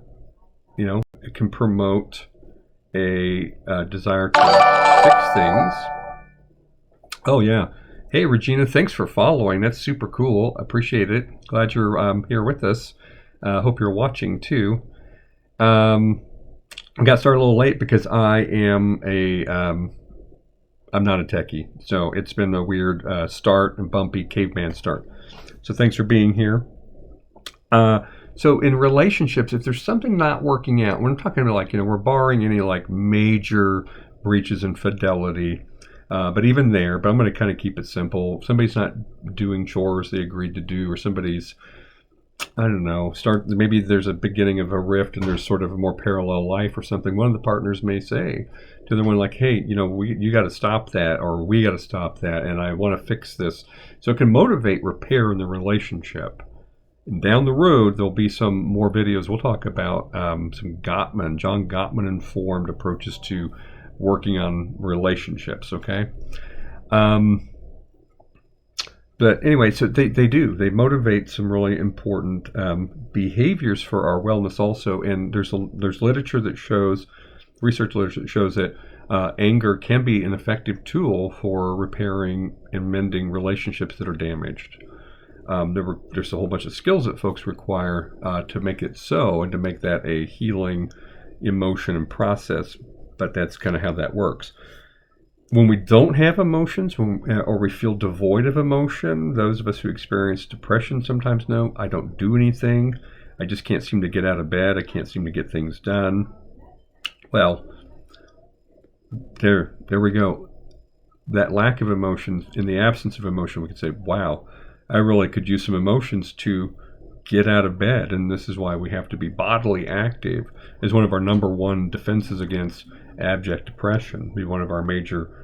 it can promote a desire to fix things. Oh, yeah. Hey, Regina, thanks for following. That's super cool. Appreciate it. Glad you're here with us. Hope you're watching, too. I got started a little late because I am I'm not a techie, so it's been a weird start and bumpy caveman start. So thanks for being here. So in relationships, if there's something not working out, when I'm talking about like, we're barring any like major breaches in fidelity, but even there, but I'm going to kind of keep it simple. If somebody's not doing chores they agreed to do, or somebody's, I don't know, maybe there's a beginning of a rift and there's sort of a more parallel life or something. One of the partners may say to the one like, hey, you got to stop that, or we got to stop that, and I want to fix this. So it can motivate repair in the relationship. And down the road, there'll be some more videos we'll talk about, some John Gottman informed approaches to working on relationships, okay? But anyway, so they motivate some really important behaviors for our wellness also. And there's literature that shows, research literature that shows that anger can be an effective tool for repairing and mending relationships that are damaged. There's a whole bunch of skills that folks require to make it so, and to make that a healing emotion and process. But that's kind of how that works. When we don't have emotions, or we feel devoid of emotion, those of us who experience depression sometimes know, I don't do anything. I just can't seem to get out of bed. I can't seem to get things done. Well, there we go. That lack of emotions, in the absence of emotion, we could say, wow, I really could use some emotions to get out of bed. And this is why we have to be bodily active as one of our number one defenses against abject depression. Be one of our major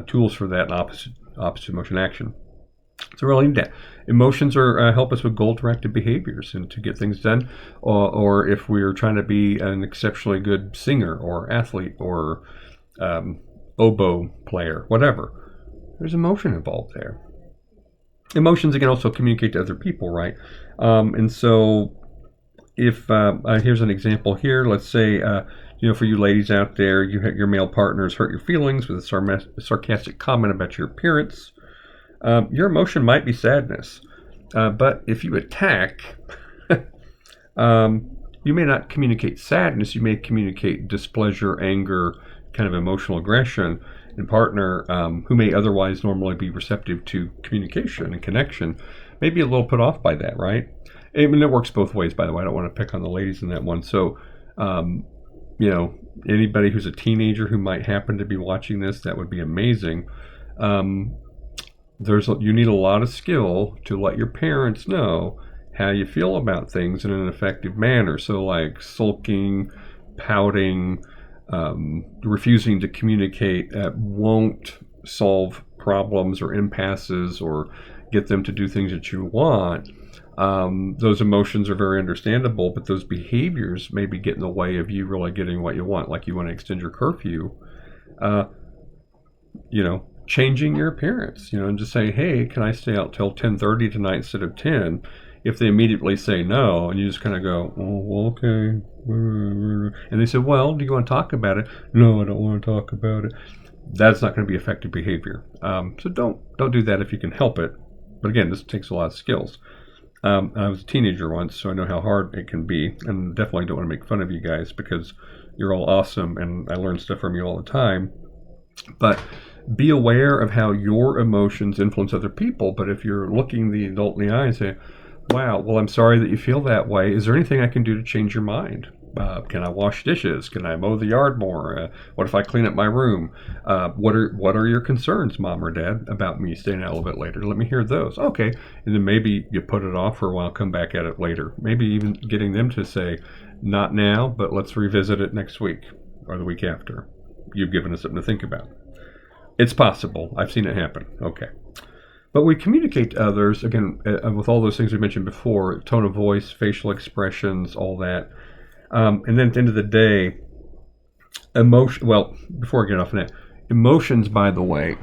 tools for that, opposite emotion action. So really, emotions are help us with goal-directed behaviors and to get things done. Or if we're trying to be an exceptionally good singer or athlete or oboe player, whatever, there's emotion involved there. Emotions, again, also communicate to other people, right? And so if here's an example here. Let's say, for you ladies out there, your male partners hurt your feelings with a sarcastic comment about your appearance. Your emotion might be sadness. But if you attack, you may not communicate sadness. You may communicate displeasure, anger, kind of emotional aggression. And partner, who may otherwise normally be receptive to communication and connection, may be a little put off by that, right? I mean, it works both ways, by the way. I don't want to pick on the ladies in that one. So, anybody who's a teenager who might happen to be watching this, that would be amazing. You need a lot of skill to let your parents know how you feel about things in an effective manner. So, like sulking, pouting, refusing to communicate won't solve problems or impasses or get them to do things that you want. Those emotions are very understandable, but those behaviors maybe get in the way of you really getting what you want. Like you want to extend your curfew, changing your appearance, and just say, hey, can I stay out till 10:30 tonight instead of 10? If they immediately say no, and you just kind of go, oh, okay. And they say, well, do you want to talk about it? No, I don't want to talk about it. That's not going to be effective behavior. So don't do that if you can help it. But again, this takes a lot of skills. I was a teenager once, so I know how hard it can be. And definitely don't want to make fun of you guys because you're all awesome and I learn stuff from you all the time. But be aware of how your emotions influence other people. But if you're looking the adult in the eye and say, wow, well, I'm sorry that you feel that way. Is there anything I can do to change your mind? Can I wash dishes? Can I mow the yard more? What if I clean up my room? What are your concerns, Mom or Dad, about me staying out a little bit later? Let me hear those. Okay. And then maybe you put it off for a while, come back at it later. Maybe even getting them to say, not now, but let's revisit it next week or the week after. You've given us something to think about. It's possible. I've seen it happen. Okay. But we communicate to others, again, with all those things we mentioned before, tone of voice, facial expressions, all that. And then at the end of the day, before I get off of that, emotions, by the way,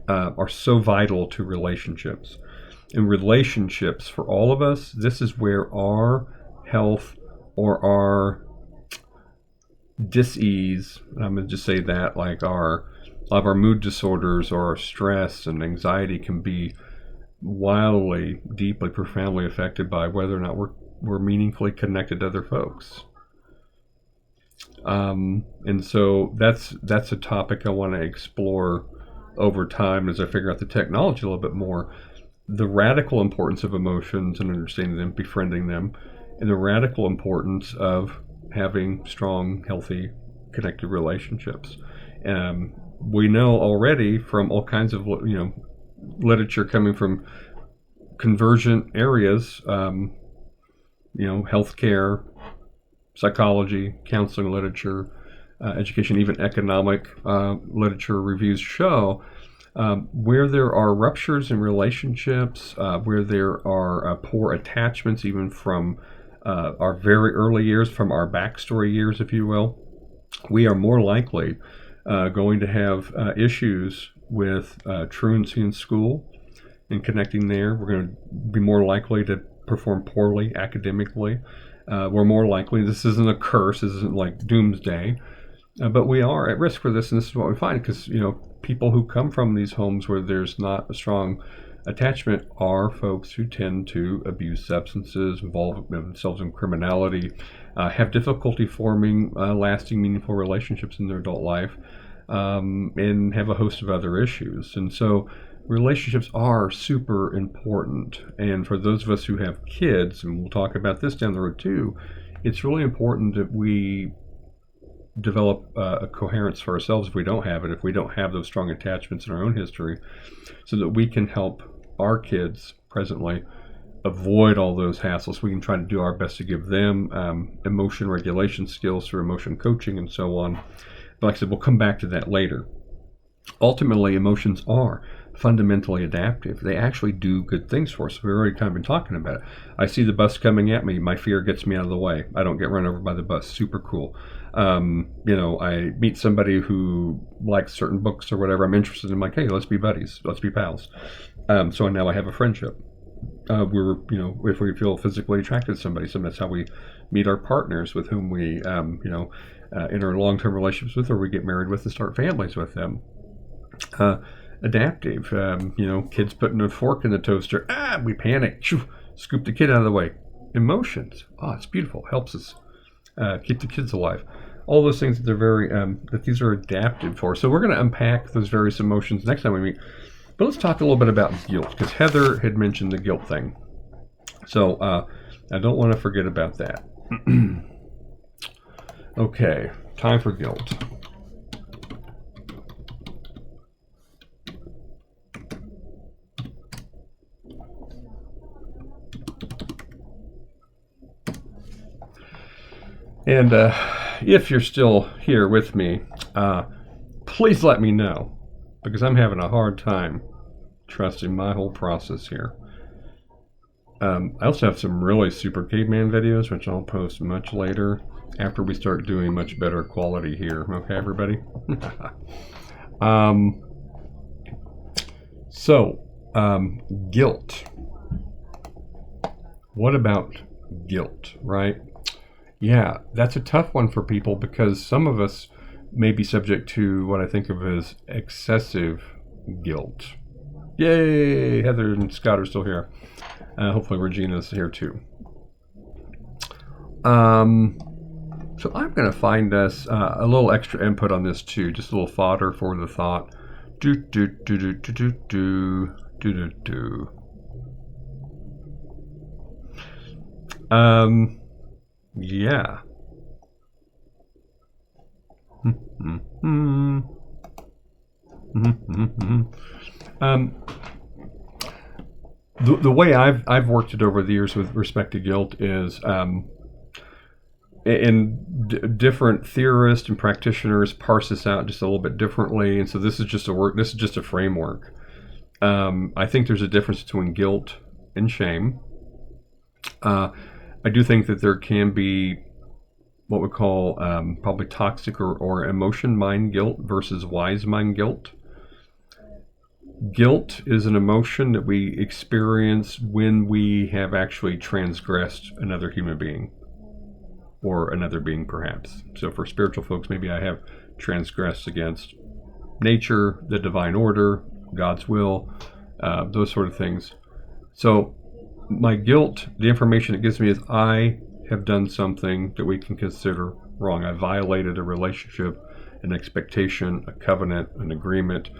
are so vital to relationships. In relationships, for all of us, this is where our health or our dis-ease, I'm going to just say that, like a lot of our mood disorders or our stress and anxiety can be wildly, deeply, profoundly affected by whether or not we're meaningfully connected to other folks. And so that's a topic I want to explore over time as I figure out the technology a little bit more, the radical importance of emotions and understanding them, befriending them, and the radical importance of having strong, healthy, connected relationships. We know already from all kinds of literature coming from convergent areas, healthcare, psychology, counseling literature, education, even economic literature reviews show where there are ruptures in relationships, where there are poor attachments, even from our very early years, from our backstory years, if you will, we are more likely going to have issues with truancy in school and connecting there. We're going to be more likely to perform poorly academically. We're more likely, this isn't a curse, this isn't like doomsday, but we are at risk for this, and this is what we find, because people who come from these homes where there's not a strong attachment are folks who tend to abuse substances, involve themselves in criminality, have difficulty forming lasting, meaningful relationships in their adult life, and have a host of other issues. And so relationships are super important. And for those of us who have kids, and we'll talk about this down the road too, it's really important that we develop a coherence for ourselves if we don't have it, if we don't have those strong attachments in our own history, so that we can help our kids presently avoid all those hassles. We can try to do our best to give them emotion regulation skills through emotion coaching and so on. But like I said, we'll come back to that later. Ultimately, emotions are fundamentally adaptive. They actually do good things for us. We've already kind of been talking about it. I see the bus coming at me. My fear gets me out of the way. I don't get run over by the bus. Super cool. I meet somebody who likes certain books or whatever. I'm interested in, like, hey, let's be buddies. Let's be pals. So now I have a friendship. If we feel physically attracted to somebody, so that's how we meet our partners with whom we, enter long-term relationships with, or we get married with and start families with them. Adaptive, kids putting a fork in the toaster. We panic. Scoop the kid out of the way. Emotions. It's beautiful. Helps us keep the kids alive. All those things that they're very, that these are adaptive for. So we're going to unpack those various emotions next time we meet. But let's talk a little bit about guilt, because Heather had mentioned the guilt thing. So I don't want to forget about that. Okay, time for guilt. And if you're still here with me, please let me know, because I'm having a hard time trusting my whole process here. I also have some really super caveman videos, which I'll post much later after we start doing much better quality here. Okay, everybody? Guilt. What about guilt, right? Yeah, that's a tough one for people, because some of us may be subject to what I think of as excessive guilt. Yay! Heather and Scott are still here. Hopefully Regina's here too. So I'm going to find us a little extra input on this too, just a little fodder for the thought. Yeah. The way I've worked it over the years with respect to guilt is, different theorists and practitioners parse this out just a little bit differently, and so this is just a framework. I think there's a difference between guilt and shame. I do think that there can be what we call probably toxic or emotion mind guilt versus wise mind guilt. Guilt is an emotion that we experience when we have actually transgressed another human being, or another being perhaps. So for spiritual folks, maybe I have transgressed against nature, the divine order, God's will, those sort of things. So my guilt, the information it gives me is I have done something that we can consider wrong. I violated a relationship, an expectation, a covenant, an agreement,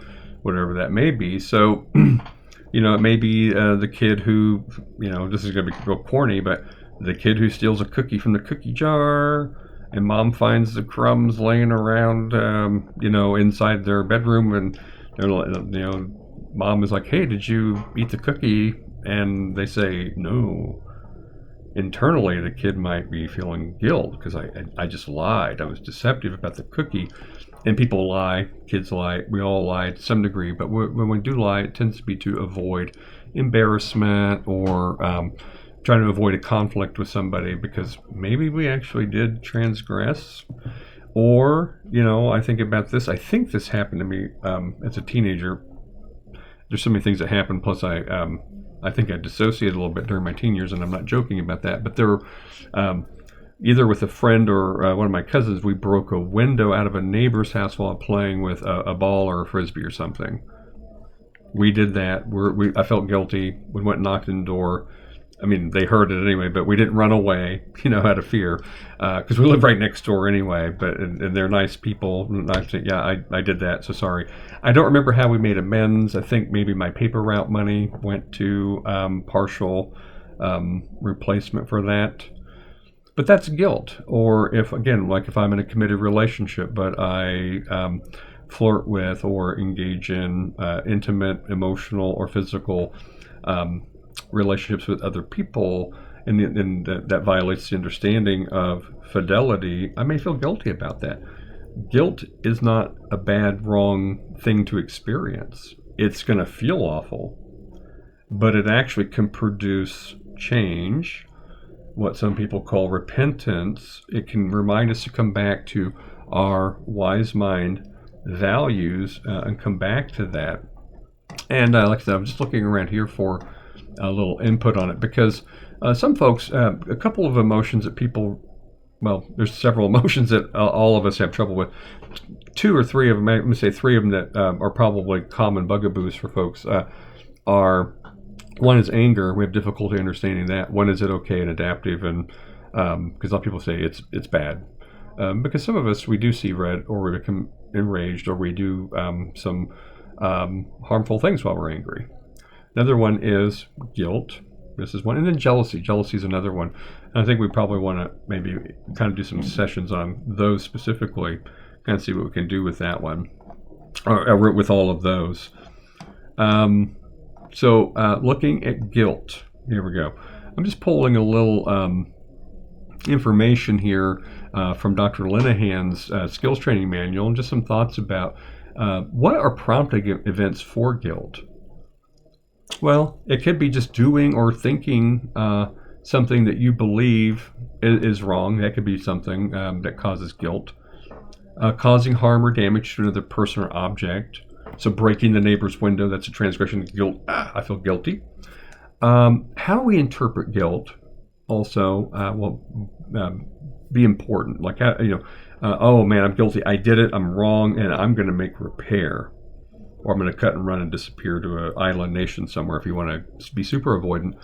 whatever that may be. So, it may be the kid who, this is going to be real corny, but the kid who steals a cookie from the cookie jar, and mom finds the crumbs laying around, inside their bedroom, and mom is like, "Hey, did you eat the cookie?" And they say no. Internally, the kid might be feeling guilt because I just lied. I was deceptive about the cookie. And people lie, kids lie, we all lie to some degree, but when we do lie, it tends to be to avoid embarrassment or trying to avoid a conflict with somebody because maybe we actually did transgress. Or, I think about this. I think this happened to me as a teenager. There's so many things that happened, plus I think I dissociated a little bit during my teen years, and I'm not joking about that. But there were, either with a friend or one of my cousins, we broke a window out of a neighbor's house while playing with a ball or a frisbee or something. We did that. I felt guilty. We went and knocked on the door. I mean, they heard it anyway, but we didn't run away, out of fear, because we live right next door anyway. But and they're nice people. I did that. So sorry. I don't remember how we made amends. I think maybe my paper route money went to partial replacement for that. But that's guilt. Or if I'm in a committed relationship, but I flirt with or engage in intimate, emotional, or physical relationships with other people, and that violates the understanding of fidelity, I may feel guilty about that. Guilt is not a bad, wrong thing to experience. It's going to feel awful, but it actually can produce change, what some people call repentance. It can remind us to come back to our wise mind values and come back to that. And like I said, I'm just looking around here for a little input on it, because some folks, a couple of emotions that people, there's several emotions that all of us have trouble with. Two or three of them, I'm going to say three of them that are probably common bugaboos for folks are, one is anger. We have difficulty understanding that. One is it okay and adaptive, and because a lot of people say it's bad. Because some of us, we do see red, or we become enraged, or we do some harmful things while we're angry. Another one is guilt. This is one. And then jealousy. Jealousy is another one. And I think we probably want to maybe kind of do some sessions on those specifically, kind of see what we can do with that one, or with all of those. So looking at guilt, here we go. I'm just pulling a little information here from Dr. Linehan's skills training manual, and just some thoughts about what are prompting events for guilt. Well, it could be just doing or thinking something that you believe is wrong. That could be something that causes guilt. Causing harm or damage to another person or object. So breaking the neighbor's window, that's a transgression of guilt. I feel guilty. How we interpret guilt also will be important. Like, oh man, I'm guilty. I did it. I'm wrong, and I'm going to make repair. Or I'm going to cut and run and disappear to an island nation somewhere if you want to be super avoidant.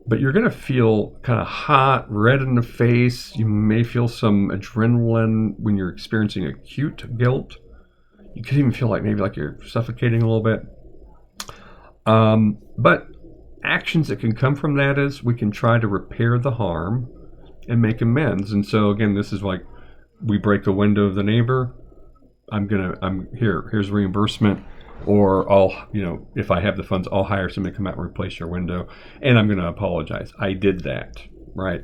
But you're going to feel kind of hot, red in the face. You may feel some adrenaline when you're experiencing acute guilt. You could even feel maybe like you're suffocating a little bit. But actions that can come from that is we can try to repair the harm and make amends. And so again, this is like we break the window of the neighbor. Here's reimbursement, or if I have the funds, I'll hire somebody to come out and replace your window, and I'm going to apologize. I did that, right?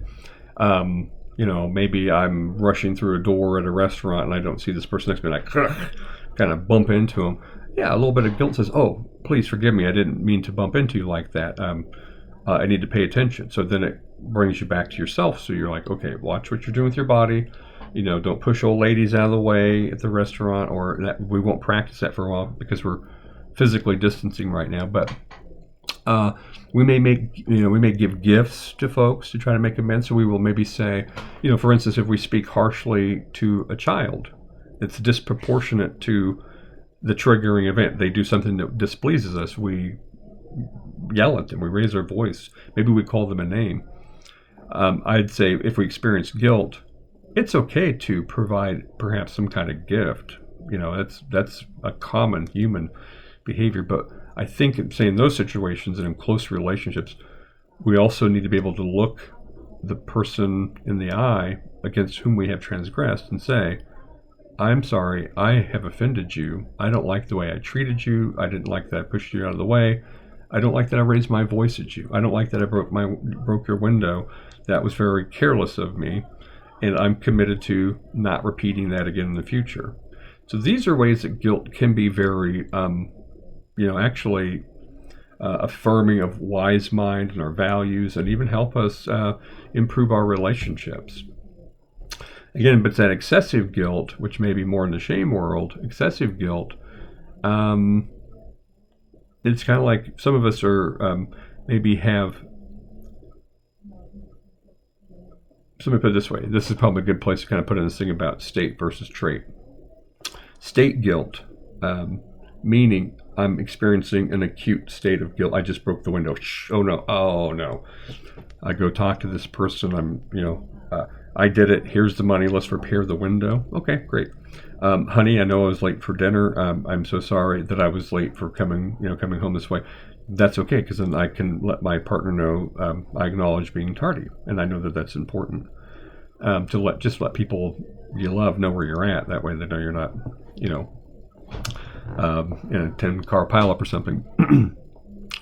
Maybe I'm rushing through a door at a restaurant and I don't see this person next to me, and I kind of bump into them. Yeah, a little bit of guilt says, oh, please forgive me. I didn't mean to bump into you like that. I need to pay attention. So then it brings you back to yourself. So you're like, okay, watch what you're doing with your body. Don't push old ladies out of the way at the restaurant, or that we won't practice that for a while because we're physically distancing right now. But we may give gifts to folks to try to make amends. So we will maybe say, for instance, if we speak harshly to a child, it's disproportionate to the triggering event. They do something that displeases us. We yell at them. We raise our voice. Maybe we call them a name. I'd say if we experience guilt, it's okay to provide perhaps some kind of gift. That's a common human behavior. But I think, say, in those situations and in close relationships, we also need to be able to look the person in the eye against whom we have transgressed and say, I'm sorry, I have offended you. I don't like the way I treated you. I didn't like that I pushed you out of the way. I don't like that I raised my voice at you. I don't like that I broke your window. That was very careless of me, and I'm committed to not repeating that again in the future. So these are ways that guilt can be very, actually affirming of wise mind and our values, and even help us improve our relationships. Again, but that excessive guilt, which may be more in the shame world, excessive guilt, it's kind of like some of us are maybe have. So let me put it this way. This is probably a good place to kind of put in this thing about state versus trait. State guilt, meaning I'm experiencing an acute state of guilt. I just broke the window. Oh no. I go talk to this person. I did it. Here's the money. Let's repair the window. Okay, great. Honey, I know I was late for dinner. I'm so sorry that I was late for coming home this way. That's okay, because then I can let my partner know I acknowledge being tardy, and I know that that's important. To let people you love know where you're at. That way they know you're not, in a 10-car pileup or something.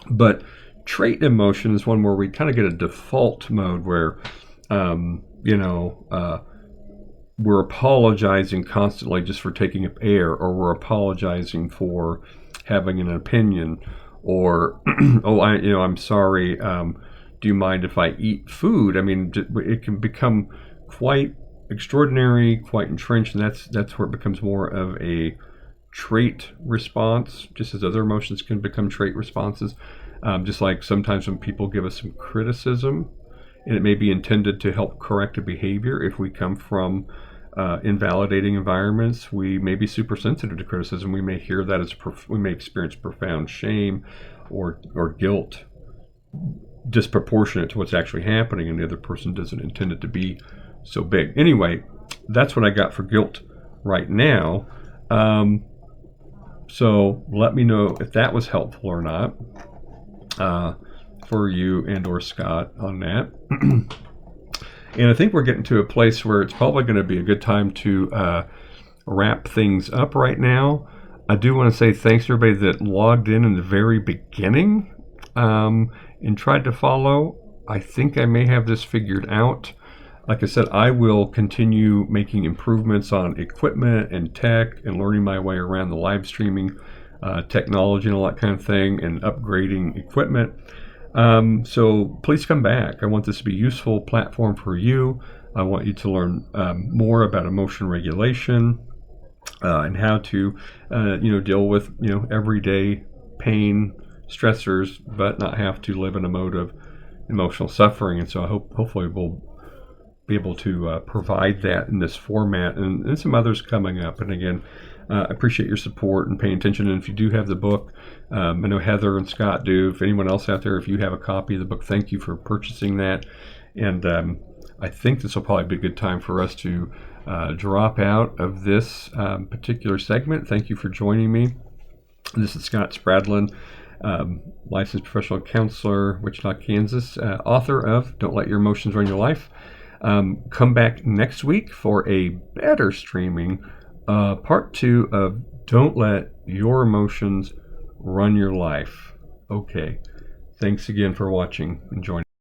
But trait emotion is one where we kind of get a default mode where, we're apologizing constantly just for taking up air, or we're apologizing for having an opinion, or I'm sorry. Do you mind if I eat food? I mean, it can become quite extraordinary, quite entrenched, and that's where it becomes more of a trait response, just as other emotions can become trait responses. Just like sometimes when people give us some criticism, and it may be intended to help correct a behavior. If we come from invalidating environments, we may be super sensitive to criticism. We may hear that we may experience profound shame or guilt disproportionate to what's actually happening, and the other person doesn't intend it to be so big. Anyway, that's what I got for guilt right now. So let me know if that was helpful or not for you and or Scott on that. And I think we're getting to a place where it's probably going to be a good time to wrap things up right now. I do want to say thanks to everybody that logged in the very beginning and tried to follow. I think I may have this figured out. Like I said, I will continue making improvements on equipment and tech and learning my way around the live streaming technology and all that kind of thing, and upgrading equipment. So please come back. I want this to be a useful platform for you. I want you to learn more about emotion regulation and how to deal with everyday pain, stressors, but not have to live in a mode of emotional suffering. And so I hopefully we'll be able to provide that in this format, and some others coming up. And again, I appreciate your support and paying attention. And if you do have the book, I know Heather and Scott do. If anyone else out there, if you have a copy of the book, thank you for purchasing that. And I think this will probably be a good time for us to drop out of this particular segment. Thank you for joining me. This is Scott Spradlin, licensed professional counselor, Wichita, Kansas, author of Don't Let Your Emotions Run Your Life. Come back next week for a better streaming part 2 of Don't Let Your Emotions Run Your Life. Okay. Thanks again for watching and joining.